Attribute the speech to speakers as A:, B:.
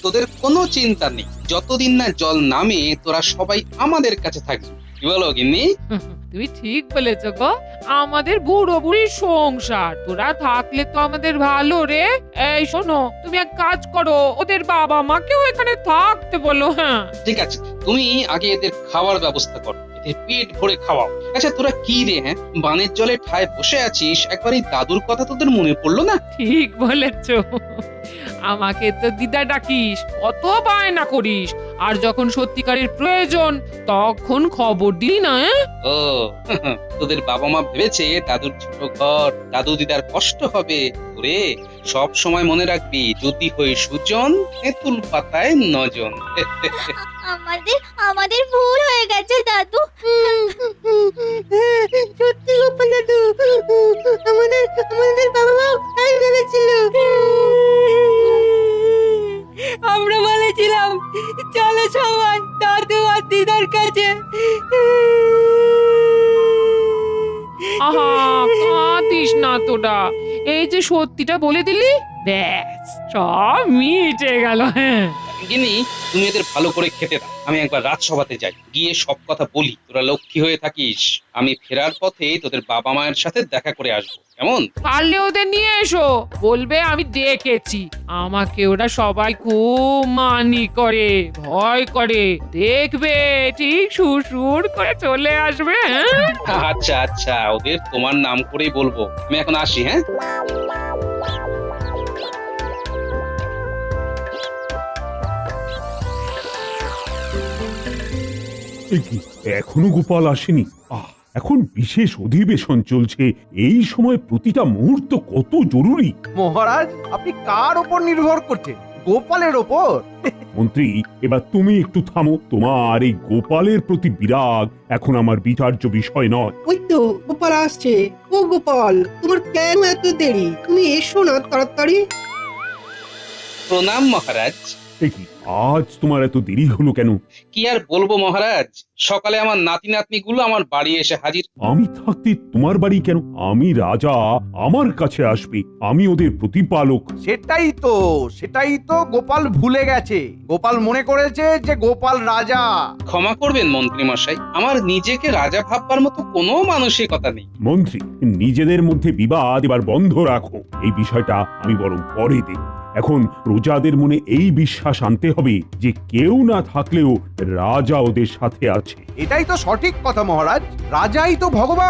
A: তোদের কোনো চিন্তা নেই, যতদিন না জল নামে তোরা সবাই আমাদের কাছে থাকবি। কি বলো গিন্নি?
B: তুমি ঠিক বলেছ গো, আমাদের বুড়ো বুড়ির সংসার, তোরা থাকলে তো আমাদের ভালো রে। এই শোনো, তুমি এক কাজ করো, ওদের বাবা মাকেও এখানে থাকতে বলো। হ্যাঁ
A: ঠিক আছে, তুমি আগে এদের খাওয়ার ব্যবস্থা করো, এদের পেট ভরে খাওয়াও। আচ্ছা তোরা কি রে, হ্যাঁ বানের জলে ঠায় বসে আছিস, একবার এই দাদুর কথা তোদের মনে পড়লো না?
B: ঠিক বলেছ, আমাকে তো দিদা ডাকিস, কত বায়না করিস, আর যখন সত্যিকারের প্রয়োজন তখন খবর দিলি না।
A: ও তোদের বাবা মা ভেবেছে দাদুর ছোট ঘর, দাদু দিদার কষ্ট হবে। ওরে সব সময় মনে রাখবি, যদি হই সুজন, তেঁতুল পাতায় নজন।
C: আমাদের আমাদের ভুল হয়ে গেছে দাদু।
D: সত্যি গোপাল দাদু, আমাদের আমাদের বাবা মাও তাই ভেবেছিল। আমরা বলেছিলাম চলো সবাই দাদু আর দিদার কাছে।
B: আহা, কাঁদিস না তোরা, এই যে সত্যিটা বলে দিলি, ব্যাস সব মিটে গেল। হ্যাঁ
A: গিনি, তুমি এদের ভালো করে খেতে দাও, আমি একবার রাজসভাতে যাই, গিয়ে সব কথা বলি। তোরা লক্ষ্মী হয়ে থাকিস, আমি ফেরার পথে তোদের বাবা মায়ের সাথে দেখা করে আসবো, কেমন?
B: পারলে ওদের নিয়ে এসো, বলবে আমি দেখেছি। আমাকে ওরা সবাই খুব মানি করে, ভয় করে, দেখবে ঠিক সুর করে চলে আসবে। হ্যাঁ
A: আচ্ছা আচ্ছা, ওদের তোমার নাম করেই বলবো। আমি এখন আসি, হ্যাঁ?
E: এ কি, এখনো গোপাল আসেনি? এখন বিশেষ অধিবেশন চলছে, এই সময় প্রতিটা মুহূর্ত কত জরুরি।
F: মহারাজ, আপনি কার ওপর নির্ভর করছেন? গোপালের ওপর?
E: মন্ত্রী, এবার তুমি একটু থামো। তোমার এই গোপালের প্রতি বিরাগ এখন আমার বিচার্য বিষয় নয়।
D: ওই তো গোপাল আসছে। ও গোপাল, তোমার কেন এত দেরি? তুমি এসো না তাড়াতাড়ি।
A: প্রণাম মহারাজ।
E: এ কি, আজ তোমার এত দেরি হলো কেন?
A: কি আর বলবো মহারাজ, সকালে আমার নাতি নাতনি গুলো আমার বাড়ি এসে হাজির।
E: আমি থাকতে তোমার বাড়ি কেন? আমি রাজা, আমার কাছে আসবে, আমি ওদের প্রতিপালক।
F: সেটাই তো গোপাল ভুলে গেছে। গোপাল মনে করেছে যে গোপাল রাজা।
A: ক্ষমা করবেন মন্ত্রী মশাই, আমার নিজেকে রাজা ভাববার মতো কোনো মানসিকতা নেই।
E: মন্ত্রী, নিজেদের মধ্যে বিবাদ এবার বন্ধ রাখো। এই বিষয়টা আমি বরং পরে দেখব। এখন প্রজাদের মনে এই বিশ্বাস আনতে হবে যে কেউ না থাকলেও রাজা ওদের সাথে আছে।
F: এটাই তো সঠিক কথা মহারাজ, রাজাই তো ভগবান।